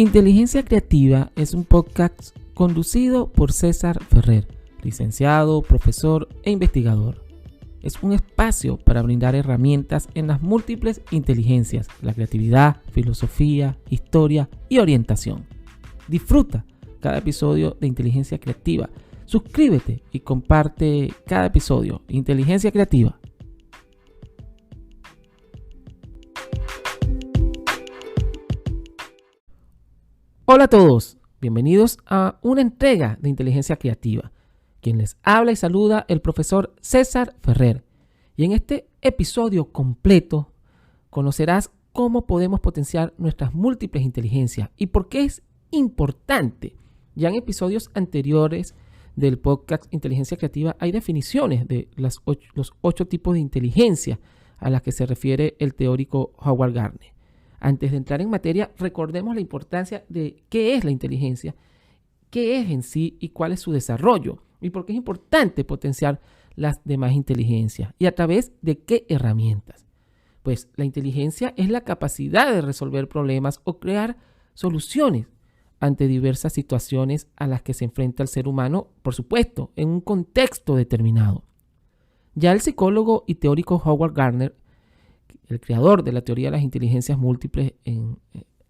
Inteligencia Creativa es un podcast conducido por César Ferrer, licenciado, profesor e investigador. Es un espacio para brindar herramientas en las múltiples inteligencias, la creatividad, filosofía, historia y orientación. Disfruta cada episodio de Inteligencia Creativa. Suscríbete y comparte cada episodio. Inteligencia Creativa. Hola a todos, bienvenidos a una entrega de Inteligencia Creativa. Quien les habla y saluda el profesor César Ferrer. Y en este episodio completo conocerás cómo podemos potenciar nuestras múltiples inteligencias y por qué es importante. Ya en episodios anteriores del podcast Inteligencia Creativa hay definiciones de los 8 tipos de inteligencia a las que se refiere el teórico Howard Gardner. Antes de entrar en materia, recordemos la importancia de qué es la inteligencia, qué es en sí y cuál es su desarrollo y por qué es importante potenciar las demás inteligencias y a través de qué herramientas. Pues la inteligencia es la capacidad de resolver problemas o crear soluciones ante diversas situaciones a las que se enfrenta el ser humano, por supuesto, en un contexto determinado. Ya el psicólogo y teórico Howard Gardner, el creador de la teoría de las inteligencias múltiples,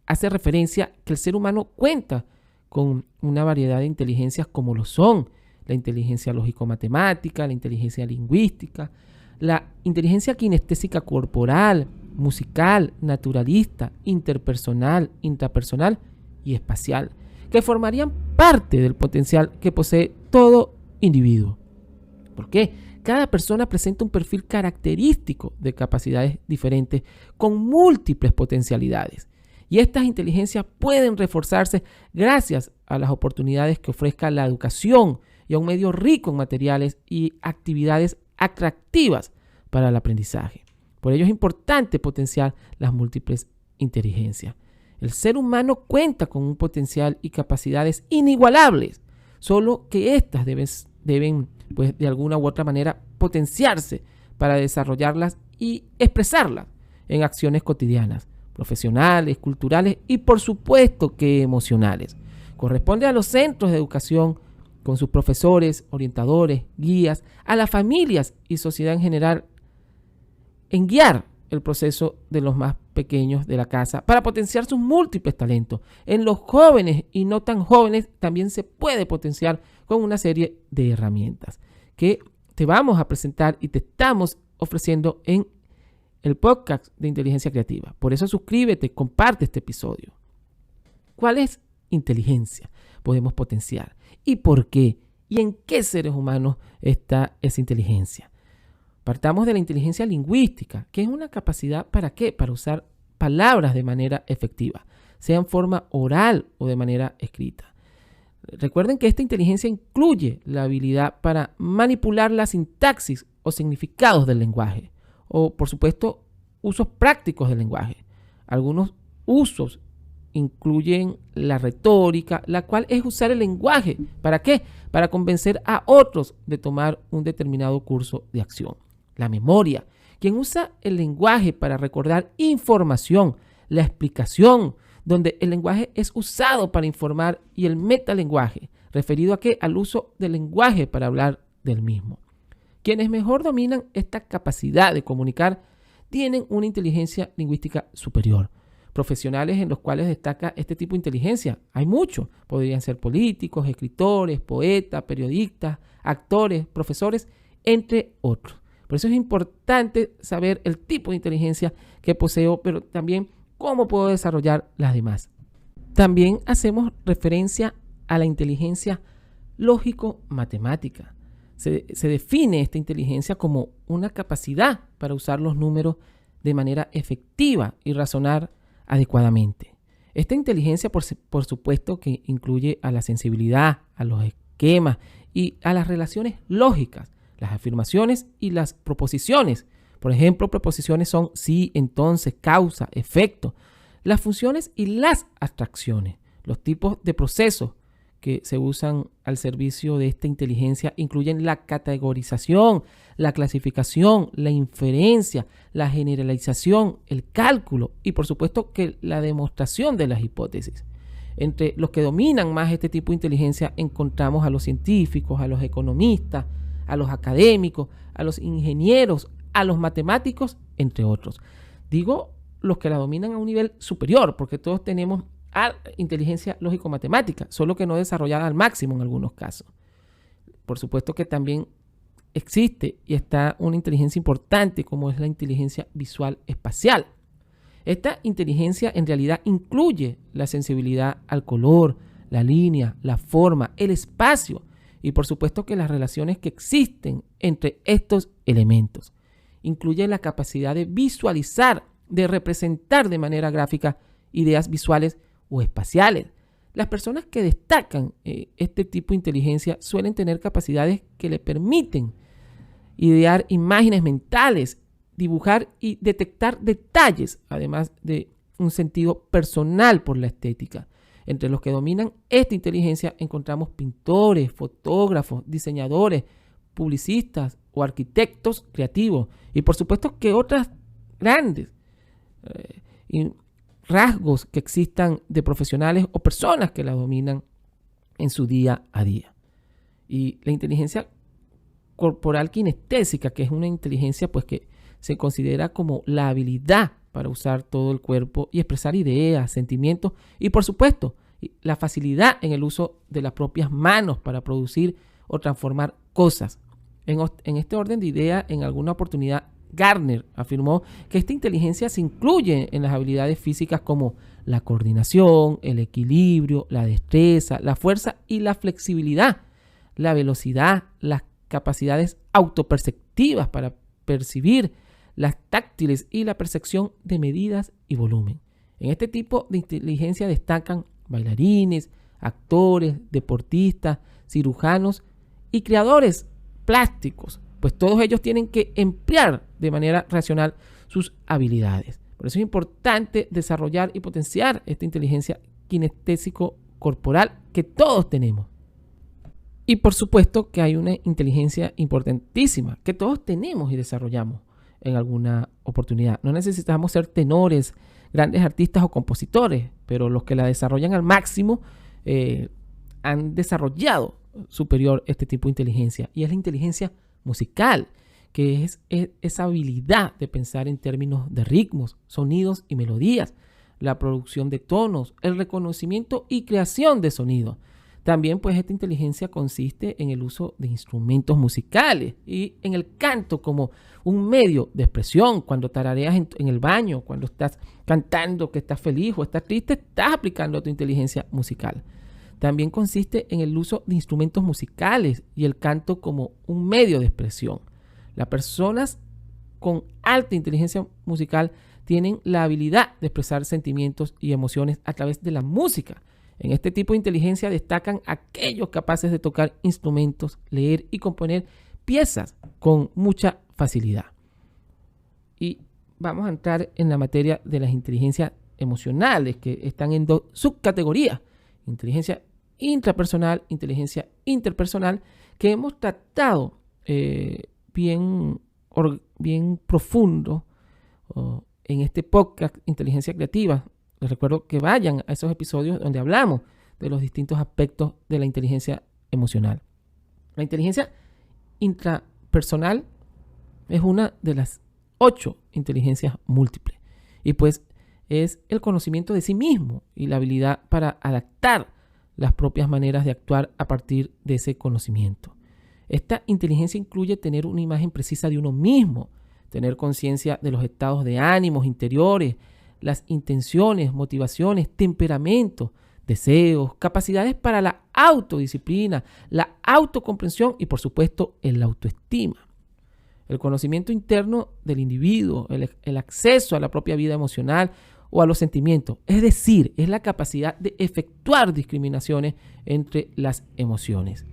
hace referencia que el ser humano cuenta con una variedad de inteligencias como lo son la inteligencia lógico-matemática, la inteligencia lingüística, la inteligencia kinestésica corporal, musical, naturalista, interpersonal, intrapersonal y espacial, que formarían parte del potencial que posee todo individuo. ¿Por qué? Cada persona presenta un perfil característico de capacidades diferentes con múltiples potencialidades. Y estas inteligencias pueden reforzarse gracias a las oportunidades que ofrezca la educación y a un medio rico en materiales y actividades atractivas para el aprendizaje. Por ello es importante potenciar las múltiples inteligencias. El ser humano cuenta con un potencial y capacidades inigualables, solo que éstas deben pues de alguna u otra manera potenciarse para desarrollarlas y expresarlas en acciones cotidianas, profesionales, culturales y por supuesto que emocionales. Corresponde a los centros de educación con sus profesores, orientadores, guías, a las familias y sociedad en general en guiar el proceso de los más pequeños de la casa para potenciar sus múltiples talentos. En los jóvenes y no tan jóvenes también se puede potenciar con una serie de herramientas que te vamos a presentar y te estamos ofreciendo en el podcast de Inteligencia Creativa. Por eso suscríbete, comparte este episodio. ¿Cuál es inteligencia? Podemos potenciar. ¿Y por qué? ¿Y en qué seres humanos está esa inteligencia? Partamos de la inteligencia lingüística, que es una capacidad ¿para qué? Para usar palabras de manera efectiva, sea en forma oral o de manera escrita. Recuerden que esta inteligencia incluye la habilidad para manipular la sintaxis o significados del lenguaje, o por supuesto usos prácticos del lenguaje. Algunos usos incluyen la retórica, la cual es usar el lenguaje. ¿Para qué? Para convencer a otros de tomar un determinado curso de acción. La memoria, quien usa el lenguaje para recordar información, la explicación, donde el lenguaje es usado para informar, y el metalenguaje, referido a qué? Al uso del lenguaje para hablar del mismo. Quienes mejor dominan esta capacidad de comunicar tienen una inteligencia lingüística superior. Profesionales en los cuales destaca este tipo de inteligencia hay muchos. Podrían ser políticos, escritores, poetas, periodistas, actores, profesores, entre otros. Por eso es importante saber el tipo de inteligencia que poseo, pero también cómo puedo desarrollar las demás. También hacemos referencia a la inteligencia lógico-matemática. Se define esta inteligencia como una capacidad para usar los números de manera efectiva y razonar adecuadamente. Esta inteligencia, por supuesto, que incluye a la sensibilidad, a los esquemas y a las relaciones lógicas, las afirmaciones y las proposiciones. Por ejemplo, proposiciones son sí, entonces, causa, efecto. Las funciones y las abstracciones. Los tipos de procesos que se usan al servicio de esta inteligencia incluyen la categorización, la clasificación, la inferencia, la generalización, el cálculo y por supuesto que la demostración de las hipótesis. Entre los que dominan más este tipo de inteligencia encontramos a los científicos, a los economistas, a los académicos, a los ingenieros, a los matemáticos, entre otros. Digo los que la dominan a un nivel superior, porque todos tenemos inteligencia lógico-matemática, solo que no desarrollada al máximo en algunos casos. Por supuesto que también existe y está una inteligencia importante como es la inteligencia visual espacial. Esta inteligencia en realidad incluye la sensibilidad al color, la línea, la forma, el espacio y por supuesto que las relaciones que existen entre estos elementos. Incluye la capacidad de visualizar, de representar de manera gráfica ideas visuales o espaciales. Las personas que destacan este tipo de inteligencia suelen tener capacidades que le permiten idear imágenes mentales, dibujar y detectar detalles, además de un sentido personal por la estética. Entre los que dominan esta inteligencia encontramos pintores, fotógrafos, diseñadores, publicistas o arquitectos creativos. Y por supuesto que otras grandes rasgos que existan de profesionales o personas que la dominan en su día a día. Y la inteligencia corporal kinestésica, que es una inteligencia pues que se considera como la habilidad para usar todo el cuerpo y expresar ideas, sentimientos y por supuesto la facilidad en el uso de las propias manos para producir o transformar cosas. En este orden de ideas, en alguna oportunidad Gardner afirmó que esta inteligencia se incluye en las habilidades físicas como la coordinación, el equilibrio, la destreza, la fuerza y la flexibilidad, la velocidad, las capacidades autoperceptivas para percibir, las táctiles y la percepción de medidas y volumen. En este tipo de inteligencia destacan bailarines, actores, deportistas, cirujanos y creadores plásticos, pues todos ellos tienen que emplear de manera racional sus habilidades. Por eso es importante desarrollar y potenciar esta inteligencia kinestésico-corporal que todos tenemos. Y por supuesto que hay una inteligencia importantísima que todos tenemos y desarrollamos en alguna oportunidad. No necesitamos ser tenores, grandes artistas o compositores, pero los que la desarrollan al máximo han desarrollado superior este tipo de inteligencia. Y es la inteligencia musical, que es esa habilidad de pensar en términos de ritmos, sonidos y melodías, la producción de tonos, el reconocimiento y creación de sonidos. También pues esta inteligencia consiste en el uso de instrumentos musicales y en el canto como un medio de expresión. Cuando tarareas en el baño, cuando estás cantando que estás feliz o estás triste, estás aplicando tu inteligencia musical. También consiste en el uso de instrumentos musicales y el canto como un medio de expresión. Las personas con alta inteligencia musical tienen la habilidad de expresar sentimientos y emociones a través de la música. En este tipo de inteligencia destacan aquellos capaces de tocar instrumentos, leer y componer piezas con mucha facilidad. Y vamos a entrar en la materia de las inteligencias emocionales, que están en dos subcategorías: inteligencia intrapersonal, inteligencia interpersonal, que hemos tratado bien profundo en este podcast Inteligencia Creativa. Les recuerdo que vayan a esos episodios donde hablamos de los distintos aspectos de la inteligencia emocional. La inteligencia intrapersonal es una de las 8 inteligencias múltiples y pues es el conocimiento de sí mismo y la habilidad para adaptar las propias maneras de actuar a partir de ese conocimiento. Esta inteligencia incluye tener una imagen precisa de uno mismo, tener conciencia de los estados de ánimos interiores, las intenciones, motivaciones, temperamentos, deseos, capacidades para la autodisciplina, la autocomprensión y por supuesto el autoestima. El conocimiento interno del individuo, el acceso a la propia vida emocional o a los sentimientos, es decir, es la capacidad de efectuar discriminaciones entre las emociones.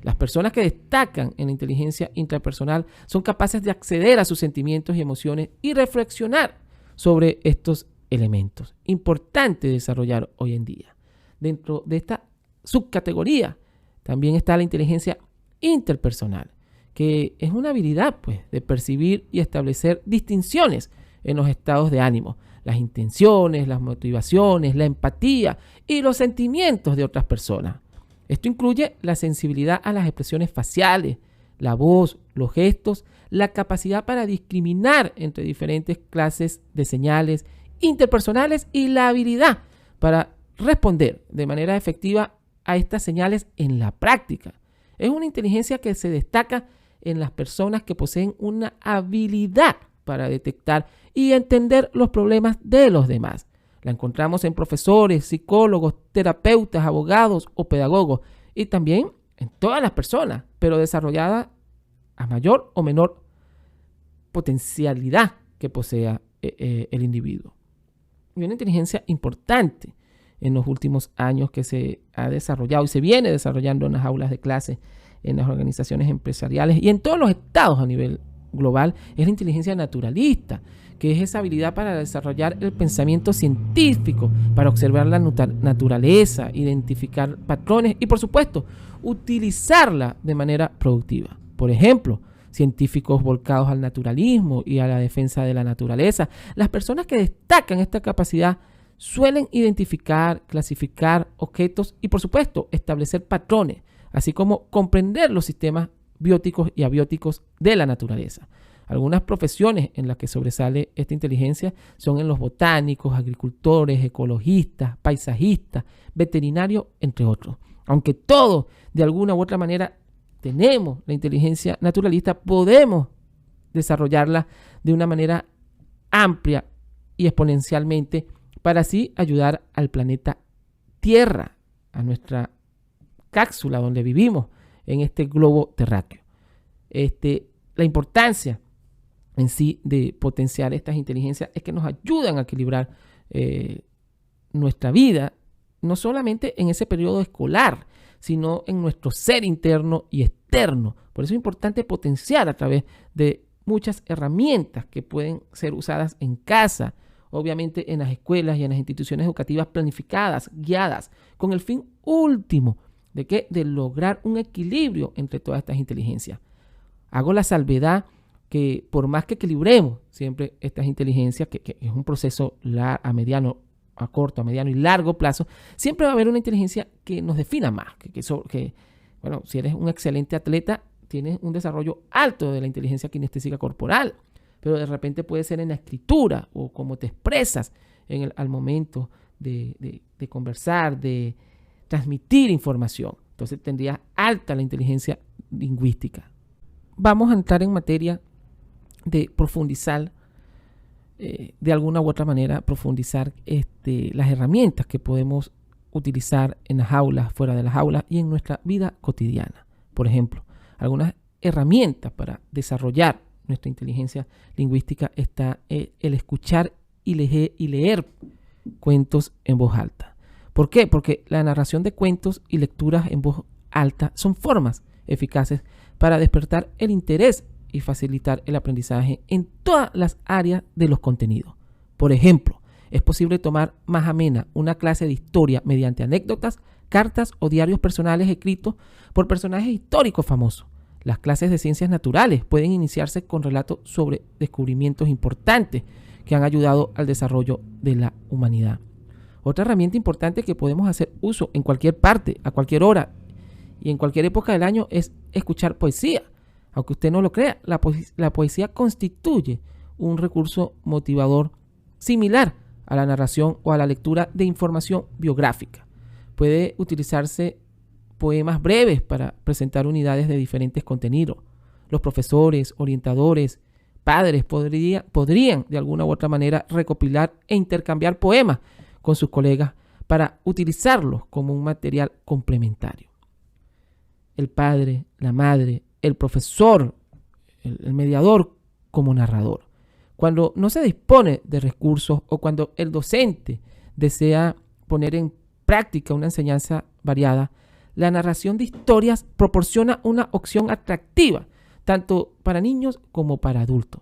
Las personas que destacan en la inteligencia intrapersonal son capaces de acceder a sus sentimientos y emociones y reflexionar sobre estos elementos. Importante desarrollar hoy en día. Dentro de esta subcategoría también está la inteligencia interpersonal, que es una habilidad pues, de percibir y establecer distinciones en los estados de ánimo, las intenciones, las motivaciones, la empatía y los sentimientos de otras personas. Esto incluye la sensibilidad a las expresiones faciales, la voz, los gestos, la capacidad para discriminar entre diferentes clases de señales interpersonales y la habilidad para responder de manera efectiva a estas señales en la práctica. Es una inteligencia que se destaca en las personas que poseen una habilidad para detectar y entender los problemas de los demás. La encontramos en profesores, psicólogos, terapeutas, abogados o pedagogos y también en todas las personas, pero desarrollada a mayor o menor potencialidad que posea el individuo. Y una inteligencia importante en los últimos años que se ha desarrollado y se viene desarrollando en las aulas de clase, en las organizaciones empresariales y en todos los estados a nivel global, es la inteligencia naturalista, que es esa habilidad para desarrollar el pensamiento científico, para observar la naturaleza, identificar patrones y, por supuesto, utilizarla de manera productiva. Por ejemplo, científicos volcados al naturalismo y a la defensa de la naturaleza. Las personas que destacan esta capacidad suelen identificar, clasificar objetos y, por supuesto, establecer patrones, así como comprender los sistemas bióticos y abióticos de la naturaleza. Algunas profesiones en las que sobresale esta inteligencia son en los botánicos, agricultores, ecologistas, paisajistas, veterinarios, entre otros. Aunque todos, de alguna u otra manera, tenemos la inteligencia naturalista, podemos desarrollarla de una manera amplia y exponencialmente para así ayudar al planeta Tierra, a nuestra cápsula donde vivimos en este globo terráqueo. La importancia en sí de potenciar estas inteligencias es que nos ayudan a equilibrar nuestra vida, no solamente en ese periodo escolar, sino en nuestro ser interno y externo. Por eso es importante potenciar a través de muchas herramientas que pueden ser usadas en casa, obviamente en las escuelas y en las instituciones educativas planificadas, guiadas, con el fin último de lograr un equilibrio entre todas estas inteligencias. Hago la salvedad que por más que equilibremos siempre estas inteligencias, que es un proceso a corto, a mediano y largo plazo, siempre va a haber una inteligencia que nos defina más. Bueno, si eres un excelente atleta, tienes un desarrollo alto de la inteligencia kinestésica corporal, pero de repente puede ser en la escritura o cómo te expresas al momento de conversar, de transmitir información. Entonces tendrías alta la inteligencia lingüística. Vamos a entrar en materia de profundizar, de alguna u otra manera, profundizar las herramientas que podemos utilizar en las aulas, fuera de las aulas y en nuestra vida cotidiana. Por ejemplo, algunas herramientas para desarrollar nuestra inteligencia lingüística está el escuchar y leer cuentos en voz alta. ¿Por qué? Porque la narración de cuentos y lecturas en voz alta son formas eficaces para despertar el interés y facilitar el aprendizaje en todas las áreas de los contenidos. Por ejemplo, es posible tomar más amena una clase de historia mediante anécdotas, cartas o diarios personales escritos por personajes históricos famosos. Las clases de ciencias naturales pueden iniciarse con relatos sobre descubrimientos importantes que han ayudado al desarrollo de la humanidad. Otra herramienta importante que podemos hacer uso en cualquier parte, a cualquier hora y en cualquier época del año es escuchar poesía. Aunque usted no lo crea, la poesía constituye un recurso motivador similar a la narración o a la lectura de información biográfica. Puede utilizarse poemas breves para presentar unidades de diferentes contenidos. Los profesores, orientadores, padres podrían de alguna u otra manera recopilar e intercambiar poemas con sus colegas para utilizarlos como un material complementario. El padre, la madre, el profesor, el mediador como narrador. Cuando no se dispone de recursos o cuando el docente desea poner en práctica una enseñanza variada, la narración de historias proporciona una opción atractiva, tanto para niños como para adultos.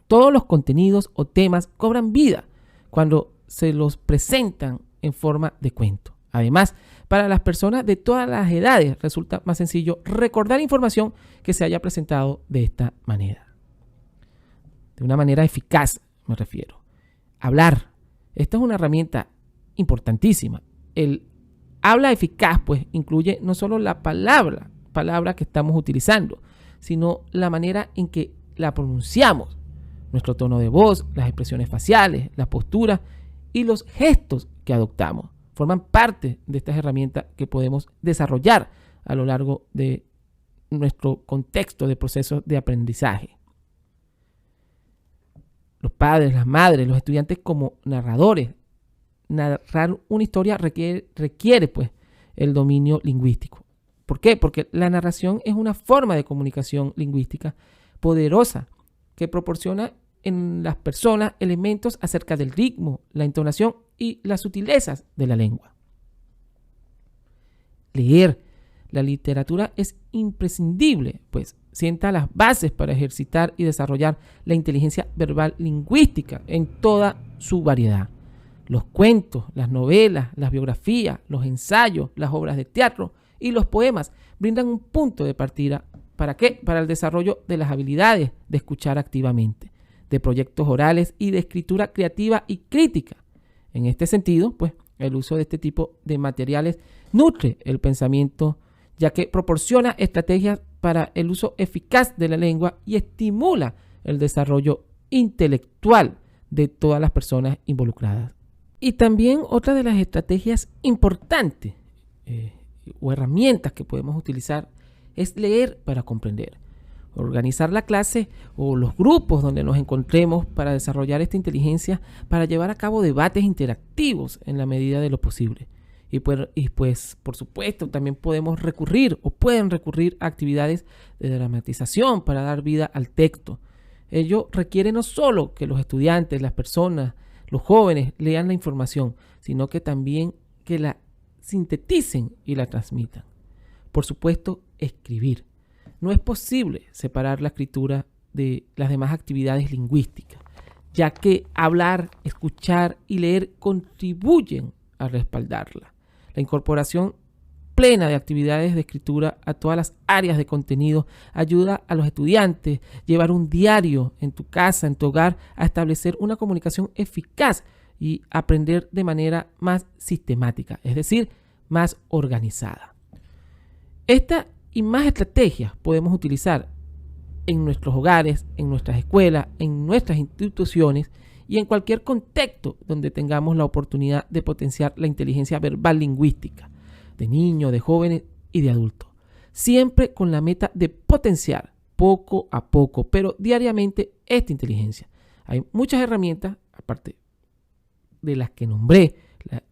Todos los contenidos o temas cobran vida cuando se los presentan en forma de cuento. Además, para las personas de todas las edades resulta más sencillo recordar información que se haya presentado de esta manera. De una manera eficaz, me refiero. hablar. Esta es una herramienta importantísima. El habla eficaz, pues, incluye no solo la palabra que estamos utilizando, sino la manera en que la pronunciamos, nuestro tono de voz, las expresiones faciales, la postura y los gestos que adoptamos. Forman parte de estas herramientas que podemos desarrollar a lo largo de nuestro contexto de procesos de aprendizaje. Los padres, las madres, los estudiantes como narradores. Narrar una historia requiere pues, el dominio lingüístico. ¿Por qué? Porque la narración es una forma de comunicación lingüística poderosa que proporciona en las personas elementos acerca del ritmo, la entonación y las sutilezas de la lengua. Leer la literatura es imprescindible, pues sienta las bases para ejercitar y desarrollar la inteligencia verbal lingüística en toda su variedad. Los cuentos, las novelas, las biografías, los ensayos, las obras de teatro y los poemas brindan un punto de partida. ¿Para qué? Para el desarrollo de las habilidades de escuchar activamente, de proyectos orales y de escritura creativa y crítica. En este sentido, pues, el uso de este tipo de materiales nutre el pensamiento, ya que proporciona estrategias para el uso eficaz de la lengua y estimula el desarrollo intelectual de todas las personas involucradas. Y también otra de las estrategias importantes o herramientas que podemos utilizar es leer para comprender. Organizar la clase o los grupos donde nos encontremos para desarrollar esta inteligencia, para llevar a cabo debates interactivos en la medida de lo posible. Y pues, por supuesto, también podemos recurrir o pueden recurrir a actividades de dramatización para dar vida al texto. Ello requiere no solo que los estudiantes, las personas, los jóvenes lean la información, sino que también que la sinteticen y la transmitan. Por supuesto, escribir. No es posible separar la escritura de las demás actividades lingüísticas, ya que hablar, escuchar y leer contribuyen a respaldarla. La incorporación plena de actividades de escritura a todas las áreas de contenido ayuda a los estudiantes a llevar un diario en tu casa, en tu hogar, a establecer una comunicación eficaz y aprender de manera más sistemática, es decir, más organizada. Esta y más estrategias podemos utilizar en nuestros hogares, en nuestras escuelas, en nuestras instituciones y en cualquier contexto donde tengamos la oportunidad de potenciar la inteligencia verbal lingüística de niños, de jóvenes y de adultos. Siempre con la meta de potenciar poco a poco, pero diariamente esta inteligencia. Hay muchas herramientas, aparte de las que nombré,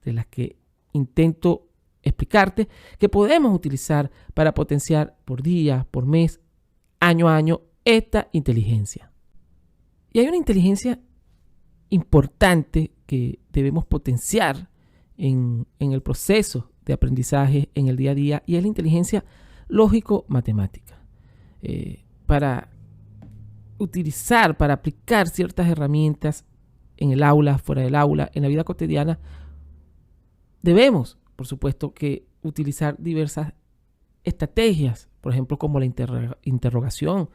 de las que intento explicarte, que podemos utilizar para potenciar por día, por mes, año a año esta inteligencia. Y hay una inteligencia importante que debemos potenciar en el proceso de aprendizaje en el día a día, y es la inteligencia lógico-matemática. Para utilizar, para aplicar ciertas herramientas en el aula, fuera del aula, en la vida cotidiana, debemos, por supuesto, que utilizar diversas estrategias, por ejemplo, como la interrogación,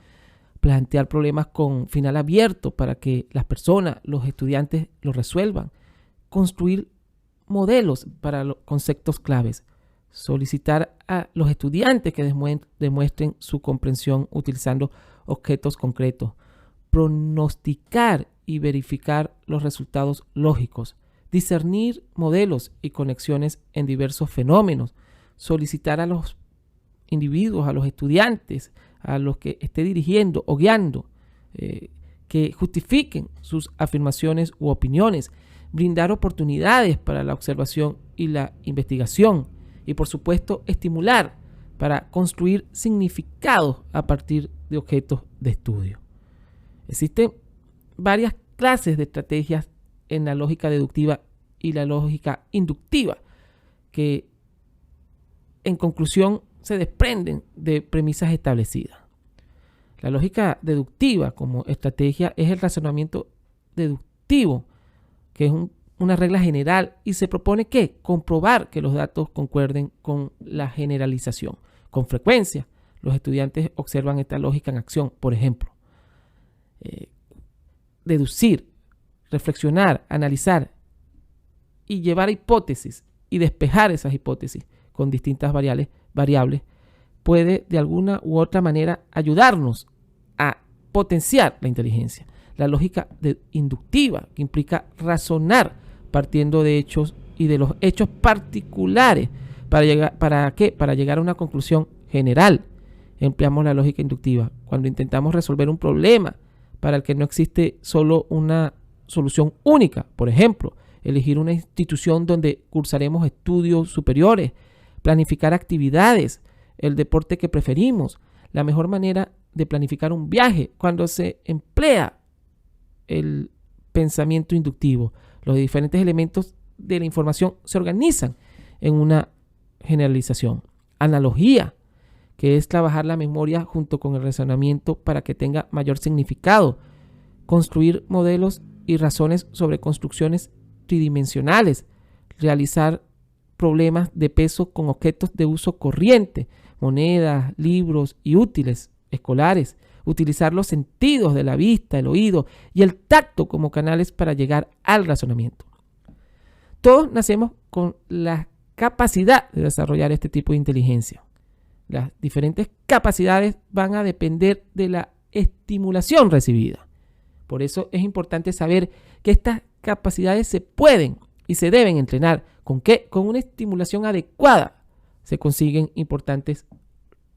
plantear problemas con final abierto para que las personas, los estudiantes los resuelvan, construir modelos para los conceptos claves, solicitar a los estudiantes que demuestren su comprensión utilizando objetos concretos, pronosticar y verificar los resultados lógicos, discernir modelos y conexiones en diversos fenómenos, solicitar a los individuos, a los estudiantes, a los que esté dirigiendo o guiando, que justifiquen sus afirmaciones u opiniones, brindar oportunidades para la observación y la investigación y, por supuesto, estimular para construir significados a partir de objetos de estudio. Existen varias clases de estrategias en la lógica deductiva y la lógica inductiva que, en conclusión, se desprenden de premisas establecidas. La lógica deductiva como estrategia es el razonamiento deductivo, que es una regla general y se propone que comprobar que los datos concuerden con la generalización. Con frecuencia, los estudiantes observan esta lógica en acción. Por ejemplo, deducir reflexionar, analizar y llevar hipótesis y despejar esas hipótesis con distintas variables puede de alguna u otra manera ayudarnos a potenciar la inteligencia. La lógica inductiva, que implica razonar partiendo de hechos y de los hechos particulares ¿para qué? Para llegar a una conclusión general. Empleamos la lógica inductiva cuando intentamos resolver un problema para el que no existe solo una solución única. Por ejemplo, elegir una institución donde cursaremos estudios superiores, planificar actividades, el deporte que preferimos, la mejor manera de planificar un viaje, cuando se emplea el pensamiento inductivo. Los diferentes elementos de la información se organizan en una generalización. Analogía, que es trabajar la memoria junto con el razonamiento para que tenga mayor significado. Construir modelos y razones sobre construcciones tridimensionales. Realizar problemas de peso con objetos de uso corriente, monedas, libros y útiles escolares. Utilizar los sentidos de la vista, el oído y el tacto como canales para llegar al razonamiento. Todos nacemos con la capacidad de desarrollar este tipo de inteligencia. Las diferentes capacidades van a depender de la estimulación recibida. Por eso es importante saber que estas capacidades se pueden y se deben entrenar. ¿Con qué? Con una estimulación adecuada se consiguen importantes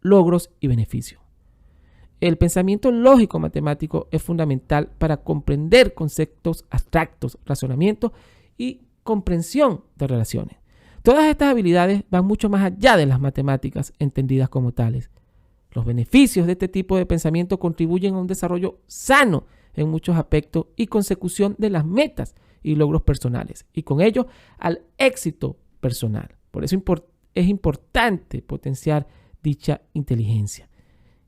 logros y beneficios. El pensamiento lógico matemático es fundamental para comprender conceptos abstractos, razonamiento y comprensión de relaciones. Todas estas habilidades van mucho más allá de las matemáticas entendidas como tales. Los beneficios de este tipo de pensamiento contribuyen a un desarrollo sano en muchos aspectos y consecución de las metas y logros personales, y con ello al éxito personal. Por eso es importante potenciar dicha inteligencia,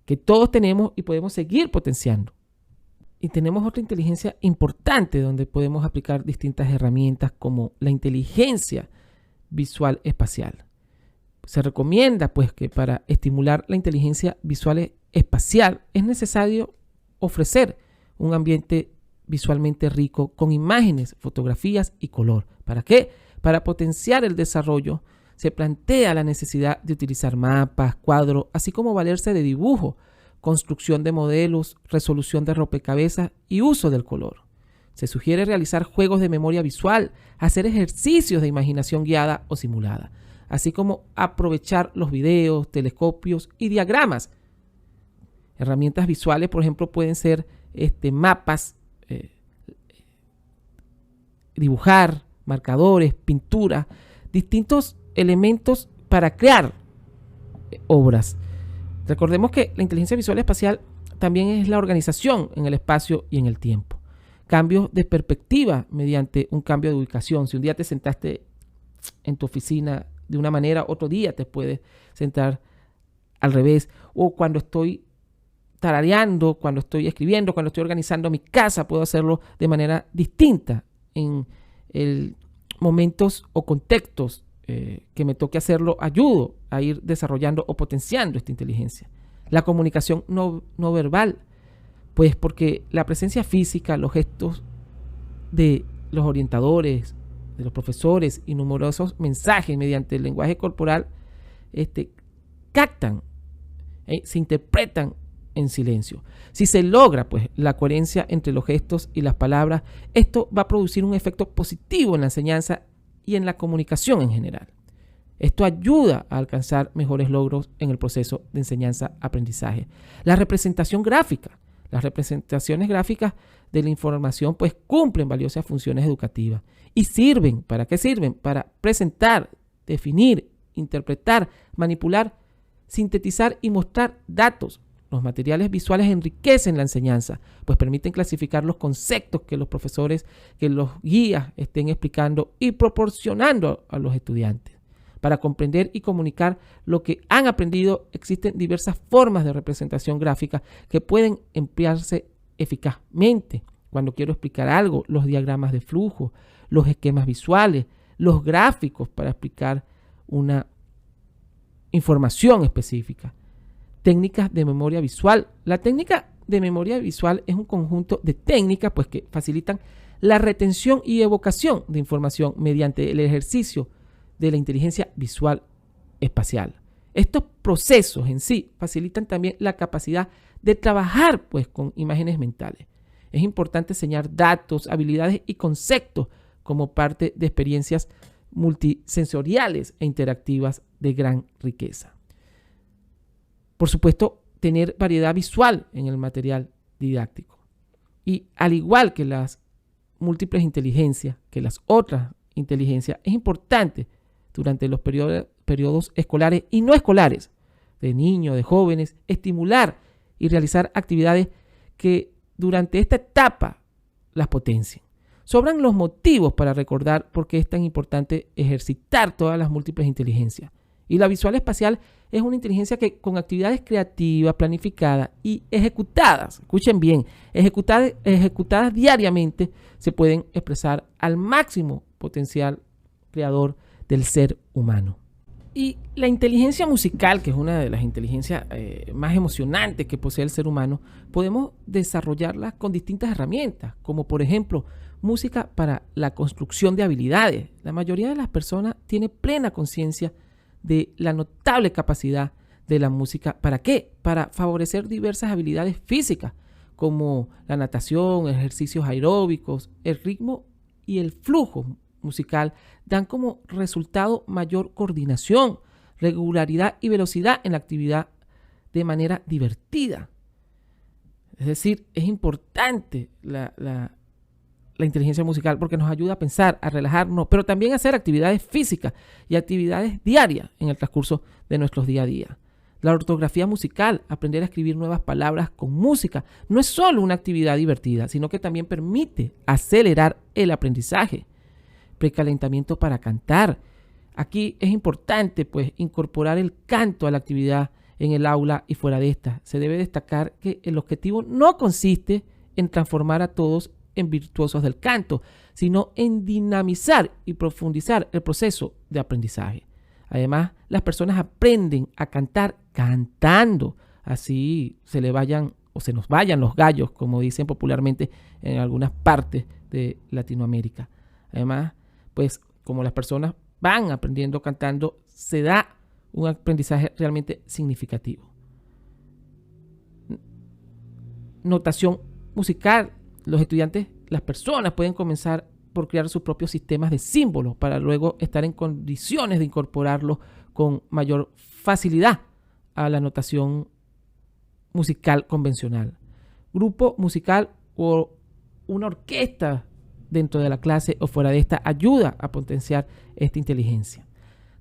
que todos tenemos y podemos seguir potenciando. Y tenemos otra inteligencia importante donde podemos aplicar distintas herramientas como la inteligencia visual espacial. Se recomienda pues que para estimular la inteligencia visual espacial es necesario ofrecer un ambiente visualmente rico con imágenes, fotografías y color. ¿Para qué? Para potenciar el desarrollo se plantea la necesidad de utilizar mapas, cuadros, así como valerse de dibujo, construcción de modelos, resolución de rompecabezas y uso del color. Se sugiere realizar juegos de memoria visual, hacer ejercicios de imaginación guiada o simulada, así como aprovechar los videos, telescopios y diagramas. Herramientas visuales, por ejemplo, pueden ser mapas, dibujar, marcadores, pintura, distintos elementos para crear obras. Recordemos que la inteligencia visual espacial también es la organización en el espacio y en el tiempo. Cambios de perspectiva mediante un cambio de ubicación. Si un día te sentaste en tu oficina de una manera, otro día te puedes sentar al revés. O cuando estoy tarareando, cuando estoy escribiendo, cuando estoy organizando mi casa, puedo hacerlo de manera distinta en momentos o contextos que me toque hacerlo. Ayudo a ir desarrollando o potenciando esta inteligencia. La comunicación no verbal, pues porque la presencia física, los gestos de los orientadores, de los profesores y numerosos mensajes mediante el lenguaje corporal captan, se interpretan en silencio. Si se logra pues la coherencia entre los gestos y las palabras, esto va a producir un efecto positivo en la enseñanza y en la comunicación en general. Esto ayuda a alcanzar mejores logros en el proceso de enseñanza-aprendizaje. La representación gráfica. Las representaciones gráficas de la información pues cumplen valiosas funciones educativas y sirven, ¿para qué sirven? Para presentar, definir, interpretar, manipular, sintetizar y mostrar datos. Los materiales visuales enriquecen la enseñanza, pues permiten clasificar los conceptos que los profesores, que los guías estén explicando y proporcionando a los estudiantes. Para comprender y comunicar lo que han aprendido, existen diversas formas de representación gráfica que pueden emplearse eficazmente. Cuando quiero explicar algo, los diagramas de flujo, los esquemas visuales, los gráficos para explicar una información específica. Técnicas de memoria visual. La técnica de memoria visual es un conjunto de técnicas pues, que facilitan la retención y evocación de información mediante el ejercicio de la inteligencia visual espacial. Estos procesos en sí facilitan también la capacidad de trabajar pues, con imágenes mentales. Es importante enseñar datos, habilidades y conceptos como parte de experiencias multisensoriales e interactivas de gran riqueza. Por supuesto, tener variedad visual en el material didáctico. Y al igual que las múltiples inteligencias, que las otras inteligencias, es importante durante los periodos escolares y no escolares, de niños, de jóvenes, estimular y realizar actividades que durante esta etapa las potencien. Sobran los motivos para recordar por qué es tan importante ejercitar todas las múltiples inteligencias. Y la visual espacial es una inteligencia que con actividades creativas, planificadas y ejecutadas, escuchen bien, ejecutadas diariamente, se pueden expresar al máximo potencial creador del ser humano. Y la inteligencia musical, que es una de las inteligencias más emocionantes que posee el ser humano, podemos desarrollarla con distintas herramientas, como por ejemplo, música para la construcción de habilidades. La mayoría de las personas tiene plena conciencia de la notable capacidad de la música. ¿Para qué? Para favorecer diversas habilidades físicas, como la natación, ejercicios aeróbicos, el ritmo y el flujo musical dan como resultado mayor coordinación, regularidad y velocidad en la actividad de manera divertida. Es decir, es importante la inteligencia musical porque nos ayuda a pensar, a relajarnos, pero también a hacer actividades físicas y actividades diarias en el transcurso de nuestros día a día. La ortografía musical, aprender a escribir nuevas palabras con música, no es solo una actividad divertida, sino que también permite acelerar el aprendizaje. Precalentamiento para cantar. Aquí es importante pues incorporar el canto a la actividad en el aula y fuera de esta. Se debe destacar que el objetivo no consiste en transformar a todos en virtuosos del canto, sino en dinamizar y profundizar el proceso de aprendizaje. Además, las personas aprenden a cantar cantando, así se nos vayan los gallos, como dicen popularmente en algunas partes de Latinoamérica. Además, pues como las personas van aprendiendo cantando, se da un aprendizaje realmente significativo. Notación musical. Los estudiantes, las personas pueden comenzar por crear sus propios sistemas de símbolos para luego estar en condiciones de incorporarlos con mayor facilidad a la notación musical convencional. Grupo musical o una orquesta dentro de la clase o fuera de esta ayuda a potenciar esta inteligencia.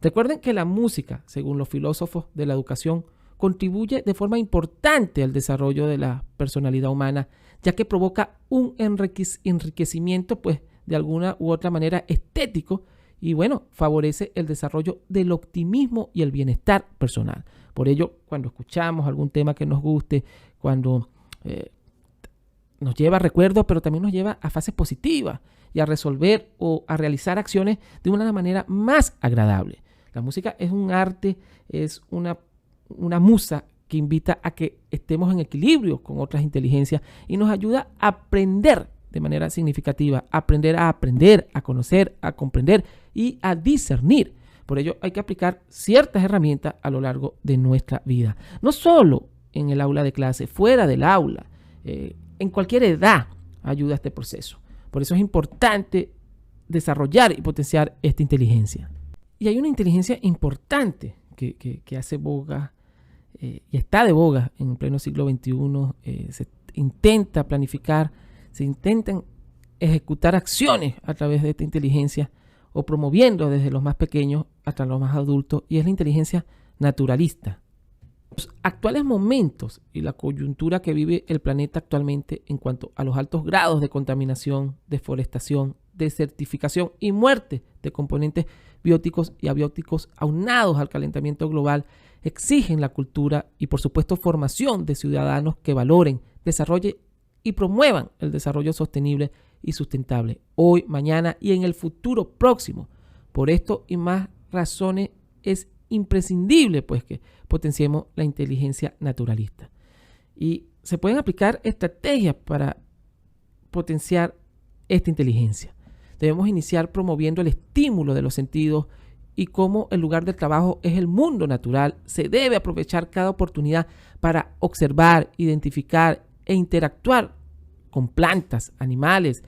Recuerden que la música, según los filósofos de la educación, contribuye de forma importante al desarrollo de la personalidad humana, ya que provoca un enriquecimiento, pues, de alguna u otra manera estético y, bueno, favorece el desarrollo del optimismo y el bienestar personal. Por ello, cuando escuchamos algún tema que nos guste, cuando nos lleva a recuerdos, pero también nos lleva a fases positivas y a resolver o a realizar acciones de una manera más agradable. La música es un arte, es una musa que invita a que estemos en equilibrio con otras inteligencias y nos ayuda a aprender de manera significativa, aprender, a conocer, a comprender y a discernir. Por ello hay que aplicar ciertas herramientas a lo largo de nuestra vida. No solo en el aula de clase, fuera del aula, en cualquier edad ayuda a este proceso. Por eso es importante desarrollar y potenciar esta inteligencia. Y hay una inteligencia importante que hace boga y está de boga en pleno siglo XXI. Se intenta planificar, se intentan ejecutar acciones a través de esta inteligencia o promoviendo desde los más pequeños hasta los más adultos, y es la inteligencia naturalista. Los actuales momentos y la coyuntura que vive el planeta actualmente en cuanto a los altos grados de contaminación, deforestación, desertificación y muerte de componentes bióticos y abióticos aunados al calentamiento global exigen la cultura y, por supuesto, formación de ciudadanos que valoren, desarrollen y promuevan el desarrollo sostenible y sustentable hoy, mañana y en el futuro próximo. Por esto y más razones es imprescindible pues que potenciemos la inteligencia naturalista. Y se pueden aplicar estrategias para potenciar esta inteligencia. Debemos iniciar promoviendo el estímulo de los sentidos y como el lugar del trabajo es el mundo natural, se debe aprovechar cada oportunidad para observar, identificar e interactuar con plantas, animales.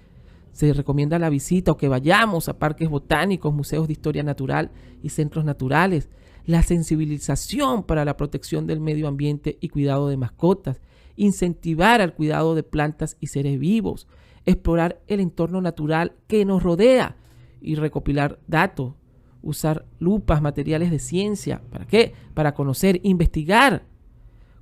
Se recomienda la visita o que vayamos a parques botánicos, museos de historia natural y centros naturales. La sensibilización para la protección del medio ambiente y cuidado de mascotas. Incentivar al cuidado de plantas y seres vivos. Explorar el entorno natural que nos rodea y recopilar datos. Usar lupas, materiales de ciencia. ¿Para qué? Para conocer, investigar.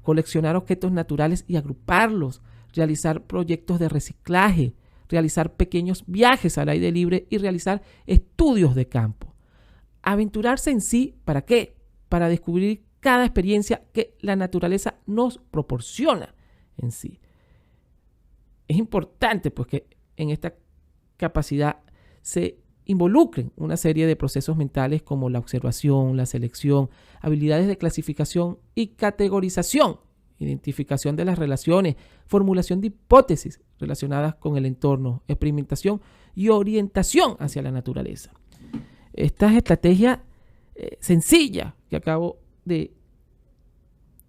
Coleccionar objetos naturales y agruparlos. Realizar proyectos de reciclaje. Realizar pequeños viajes al aire libre y realizar estudios de campo. Aventurarse en sí, ¿para qué? Para descubrir cada experiencia que la naturaleza nos proporciona en sí. Es importante pues que en esta capacidad se involucren una serie de procesos mentales como la observación, la selección, habilidades de clasificación y categorización, identificación de las relaciones, formulación de hipótesis relacionadas con el entorno, experimentación y orientación hacia la naturaleza. Estas estrategias sencillas que acabo de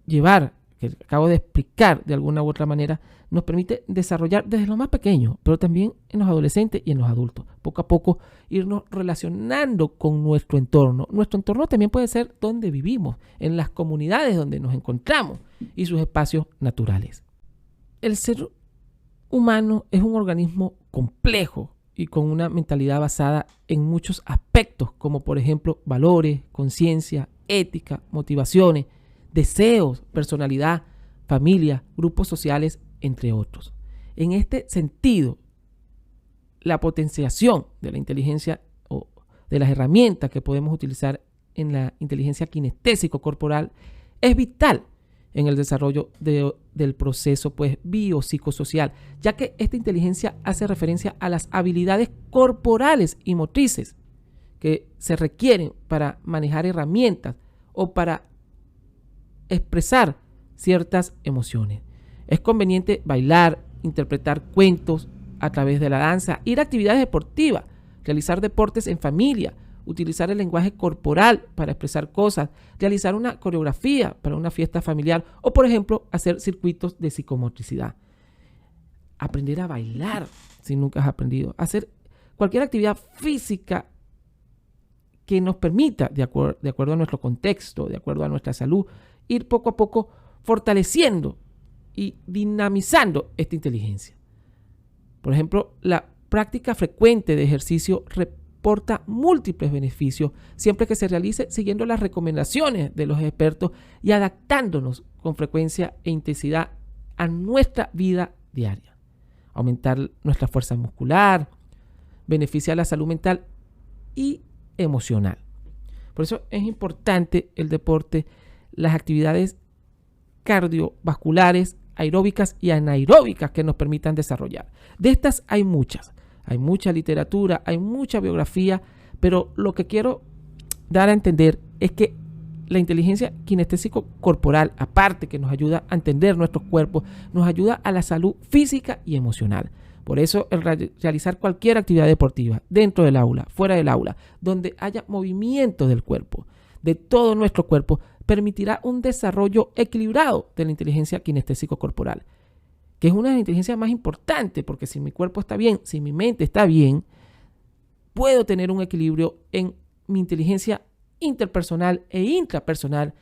llevar, que acabo de explicar de alguna u otra manera, nos permite desarrollar desde lo más pequeño, pero también en los adolescentes y en los adultos. Poco a poco irnos relacionando con nuestro entorno. Nuestro entorno también puede ser donde vivimos, en las comunidades donde nos encontramos y sus espacios naturales. El ser humano es un organismo complejo y con una mentalidad basada en muchos aspectos, como por ejemplo valores, conciencia, ética, motivaciones, deseos, personalidad, familia, grupos sociales, entre otros. En este sentido, la potenciación de la inteligencia o de las herramientas que podemos utilizar en la inteligencia kinestésico-corporal es vital en el desarrollo del proceso pues, biopsicosocial, ya que esta inteligencia hace referencia a las habilidades corporales y motrices que se requieren para manejar herramientas o para expresar ciertas emociones. Es conveniente bailar, interpretar cuentos a través de la danza, ir a actividades deportivas, realizar deportes en familia, utilizar el lenguaje corporal para expresar cosas, realizar una coreografía para una fiesta familiar o, por ejemplo, hacer circuitos de psicomotricidad. Aprender a bailar, si nunca has aprendido. Hacer cualquier actividad física que nos permita, de acuerdo a nuestro contexto, de acuerdo a nuestra salud, ir poco a poco fortaleciendo y dinamizando esta inteligencia. Por ejemplo, la práctica frecuente de ejercicio reporta múltiples beneficios siempre que se realice siguiendo las recomendaciones de los expertos y adaptándonos con frecuencia e intensidad a nuestra vida diaria. Aumentar nuestra fuerza muscular, beneficia la salud mental y emocional. Por eso es importante el deporte, las actividades cardiovasculares, aeróbicas y anaeróbicas que nos permitan desarrollar. De estas hay muchas. Hay mucha literatura, hay mucha biografía, pero lo que quiero dar a entender es que la inteligencia kinestésico-corporal, aparte que nos ayuda a entender nuestros cuerpos, nos ayuda a la salud física y emocional. Por eso, el realizar cualquier actividad deportiva, dentro del aula, fuera del aula, donde haya movimiento del cuerpo, de todo nuestro cuerpo, permitirá un desarrollo equilibrado de la inteligencia kinestésico-corporal, que es una de las inteligencias más importantes, porque si mi cuerpo está bien, si mi mente está bien, puedo tener un equilibrio en mi inteligencia interpersonal e intrapersonal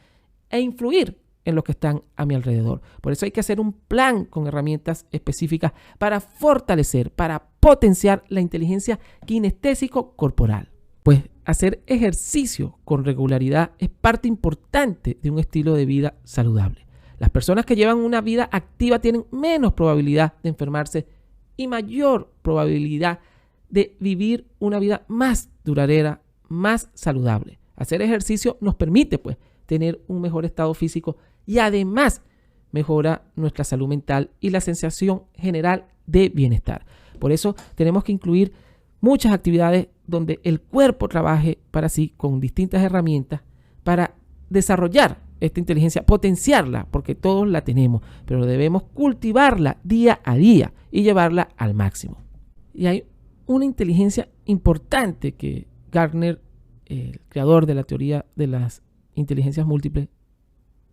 e influir en los que están a mi alrededor. Por eso hay que hacer un plan con herramientas específicas para fortalecer, para potenciar la inteligencia kinestésico-corporal. Pues hacer ejercicio con regularidad es parte importante de un estilo de vida saludable. Las personas que llevan una vida activa tienen menos probabilidad de enfermarse y mayor probabilidad de vivir una vida más duradera, más saludable. Hacer ejercicio nos permite pues tener un mejor estado físico y además mejora nuestra salud mental y la sensación general de bienestar. Por eso tenemos que incluir muchas actividades donde el cuerpo trabaje para sí con distintas herramientas para desarrollar esta inteligencia, potenciarla, porque todos la tenemos, pero debemos cultivarla día a día y llevarla al máximo. Y hay una inteligencia importante que Gardner, el creador de la teoría de las inteligencias múltiples,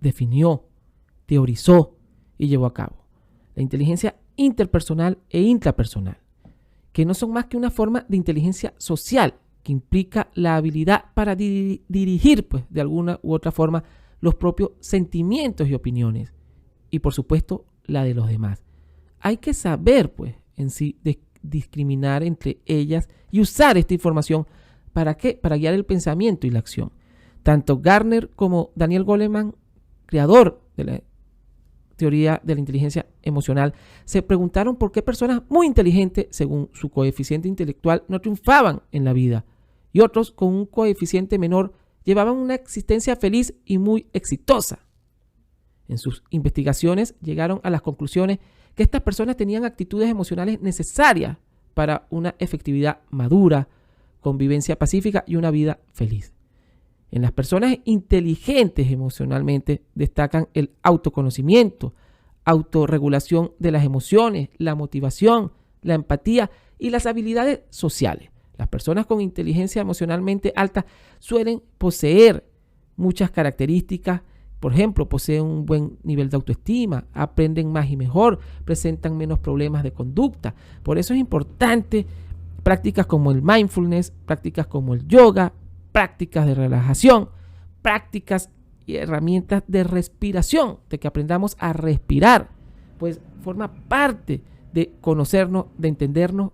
definió, teorizó y llevó a cabo. La inteligencia interpersonal e intrapersonal, que no son más que una forma de inteligencia social que implica la habilidad para dirigir, pues, de alguna u otra forma, los propios sentimientos y opiniones, y por supuesto la de los demás. Hay que saber, pues, en sí discriminar entre ellas y usar esta información ¿para qué? Para guiar el pensamiento y la acción. Tanto Gardner como Daniel Goleman, creador de la teoría de la inteligencia emocional, se preguntaron por qué personas muy inteligentes, según su coeficiente intelectual, no triunfaban en la vida, y otros con un coeficiente menor llevaban una existencia feliz y muy exitosa. En sus investigaciones llegaron a las conclusiones que estas personas tenían actitudes emocionales necesarias para una efectividad madura, convivencia pacífica y una vida feliz. En las personas inteligentes emocionalmente destacan el autoconocimiento, autorregulación de las emociones, la motivación, la empatía y las habilidades sociales. Las personas con inteligencia emocionalmente alta suelen poseer muchas características. Por ejemplo, poseen un buen nivel de autoestima, aprenden más y mejor, presentan menos problemas de conducta. Por eso es importante prácticas como el mindfulness, prácticas como el yoga, prácticas de relajación, prácticas y herramientas de respiración, de que aprendamos a respirar, pues forma parte de conocernos, de entendernos,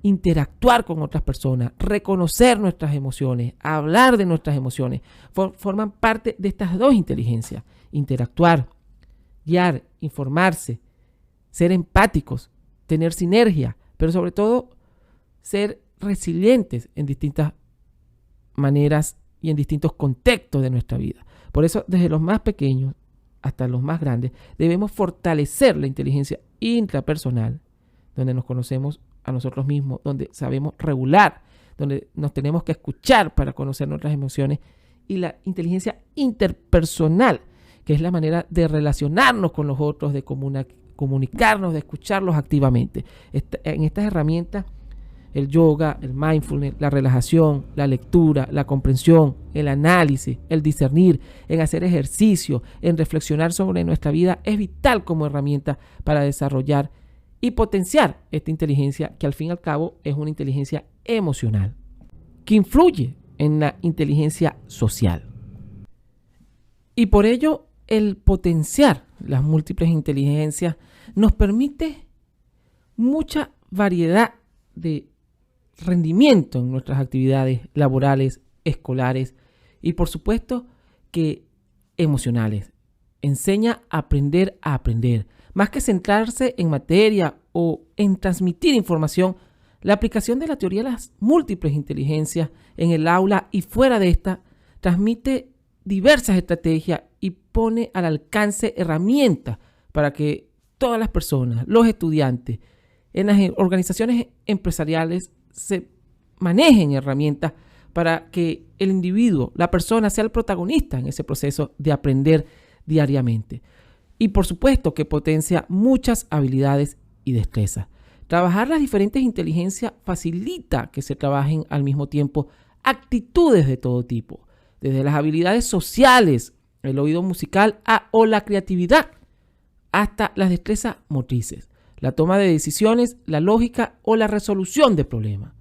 interactuar con otras personas, reconocer nuestras emociones, hablar de nuestras emociones, forman parte de estas dos inteligencias: interactuar, guiar, informarse, ser empáticos, tener sinergia, pero sobre todo ser resilientes en distintas maneras y en distintos contextos de nuestra vida. Por eso, desde los más pequeños hasta los más grandes, debemos fortalecer la inteligencia intrapersonal, donde nos conocemos a nosotros mismos, donde sabemos regular, donde nos tenemos que escuchar para conocer nuestras emociones, y la inteligencia interpersonal, que es la manera de relacionarnos con los otros, de comunicarnos, de escucharlos activamente. En estas herramientas, el yoga, el mindfulness, la relajación, la lectura, la comprensión, el análisis, el discernir, en hacer ejercicio, en reflexionar sobre nuestra vida, es vital como herramienta para desarrollar y potenciar esta inteligencia, que al fin y al cabo es una inteligencia emocional, que influye en la inteligencia social. Y por ello, el potenciar las múltiples inteligencias nos permite mucha variedad de rendimiento en nuestras actividades laborales, escolares y por supuesto que emocionales. Enseña a aprender. Más que centrarse en materia o en transmitir información, la aplicación de la teoría de las múltiples inteligencias en el aula y fuera de esta transmite diversas estrategias y pone al alcance herramientas para que todas las personas, los estudiantes, en las organizaciones empresariales se manejen herramientas para que el individuo, la persona, sea el protagonista en ese proceso de aprender diariamente. Y por supuesto que potencia muchas habilidades y destrezas. Trabajar las diferentes inteligencias facilita que se trabajen al mismo tiempo actitudes de todo tipo, desde las habilidades sociales, el oído musical o la creatividad, hasta las destrezas motrices, la toma de decisiones, la lógica o la resolución de problemas.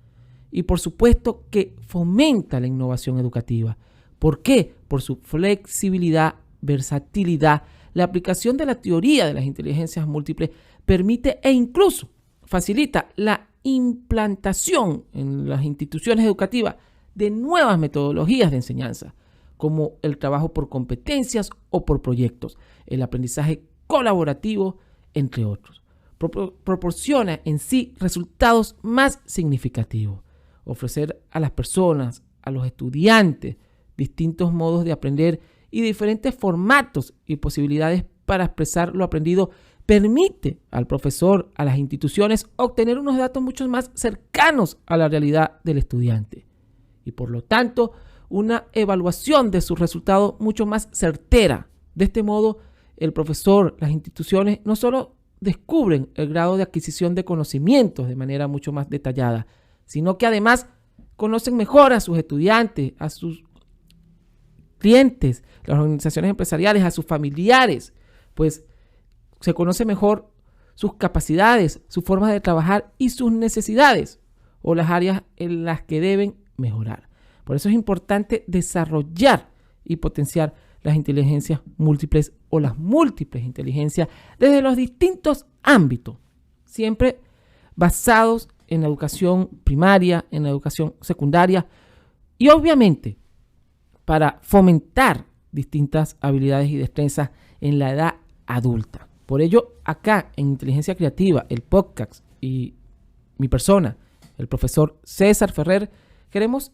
Y por supuesto que fomenta la innovación educativa. ¿Por qué? Por su flexibilidad, versatilidad. La aplicación de la teoría de las inteligencias múltiples permite e incluso facilita la implantación en las instituciones educativas de nuevas metodologías de enseñanza, como el trabajo por competencias o por proyectos, el aprendizaje colaborativo, entre otros. Proporciona en sí resultados más significativos. Ofrecer a las personas, a los estudiantes, distintos modos de aprender y diferentes formatos y posibilidades para expresar lo aprendido permite al profesor, a las instituciones, obtener unos datos mucho más cercanos a la realidad del estudiante y por lo tanto una evaluación de sus resultados mucho más certera. De este modo, el profesor, las instituciones no solo descubren el grado de adquisición de conocimientos de manera mucho más detallada, sino que además conocen mejor a sus estudiantes, a sus clientes, las organizaciones empresariales, a sus familiares, pues se conoce mejor sus capacidades, su forma de trabajar y sus necesidades o las áreas en las que deben mejorar. Por eso es importante desarrollar y potenciar las inteligencias múltiples o las múltiples inteligencias desde los distintos ámbitos, siempre basados en la educación primaria, en la educación secundaria y obviamente para fomentar distintas habilidades y destrezas en la edad adulta. Por ello, acá en Inteligencia Creativa, el podcast y mi persona, el profesor César Ferrer, queremos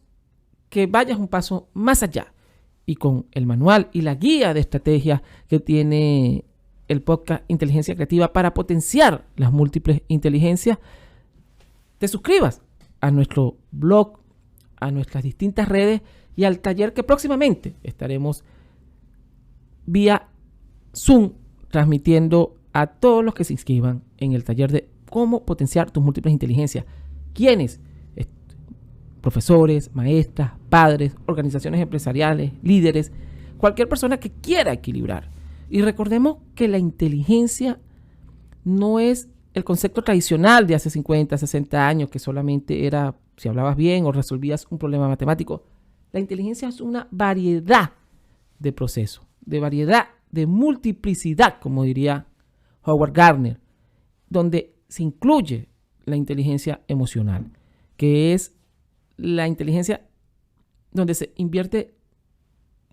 que vayas un paso más allá y con el manual y la guía de estrategias que tiene el podcast Inteligencia Creativa para potenciar las múltiples inteligencias, te suscribas a nuestro blog, a nuestras distintas redes y al taller que próximamente estaremos vía Zoom transmitiendo a todos los que se inscriban en el taller de cómo potenciar tus múltiples inteligencias. ¿Quiénes? Profesores, maestras, padres, organizaciones empresariales, líderes, cualquier persona que quiera equilibrar. Y recordemos que la inteligencia no es el concepto tradicional de hace 50, 60 años, que solamente era si hablabas bien o resolvías un problema matemático. La inteligencia es una variedad de procesos, de variedad, de multiplicidad, como diría Howard Gardner, donde se incluye la inteligencia emocional, que es la inteligencia donde se invierte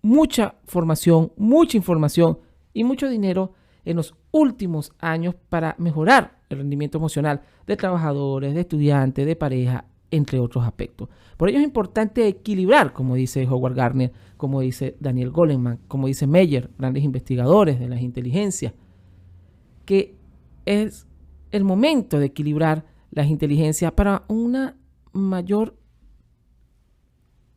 mucha formación, mucha información y mucho dinero en los últimos años para mejorar el rendimiento emocional de trabajadores, de estudiantes, de pareja, entre otros aspectos. Por ello es importante equilibrar, como dice Howard Gardner, como dice Daniel Goleman, como dice Meyer, grandes investigadores de las inteligencias, que es el momento de equilibrar las inteligencias para una mayor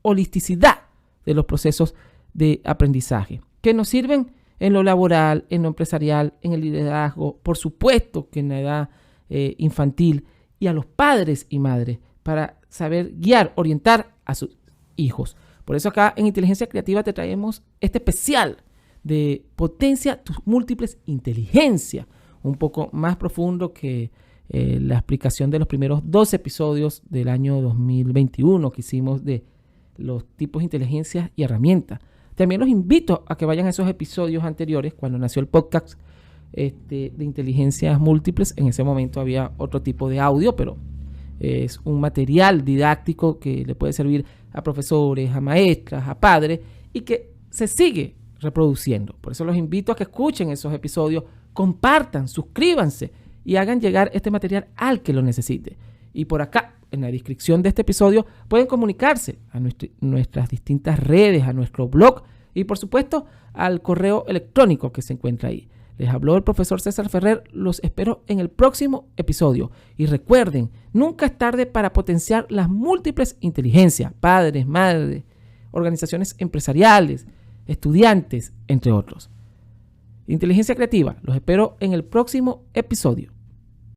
holisticidad de los procesos de aprendizaje, que nos sirven en lo laboral, en lo empresarial, en el liderazgo, por supuesto que en la edad infantil, y a los padres y madres para saber guiar, orientar a sus hijos. Por eso acá en Inteligencia Creativa te traemos este especial de potencia tus múltiples inteligencias, un poco más profundo que la explicación de los primeros 12 episodios del año 2021 que hicimos de los tipos de inteligencias y herramientas. También los invito a que vayan a esos episodios anteriores, cuando nació el podcast de inteligencias múltiples. En ese momento había otro tipo de audio, pero es un material didáctico que le puede servir a profesores, a maestras, a padres y que se sigue reproduciendo. Por eso los invito a que escuchen esos episodios, compartan, suscríbanse y hagan llegar este material al que lo necesite. Y por acá, en la descripción de este episodio, pueden comunicarse a nuestras distintas redes, a nuestro blog y por supuesto al correo electrónico que se encuentra ahí. Les habló el profesor César Ferrer, los espero en el próximo episodio. Y recuerden, nunca es tarde para potenciar las múltiples inteligencias, padres, madres, organizaciones empresariales, estudiantes, entre otros. Inteligencia Creativa, los espero en el próximo episodio.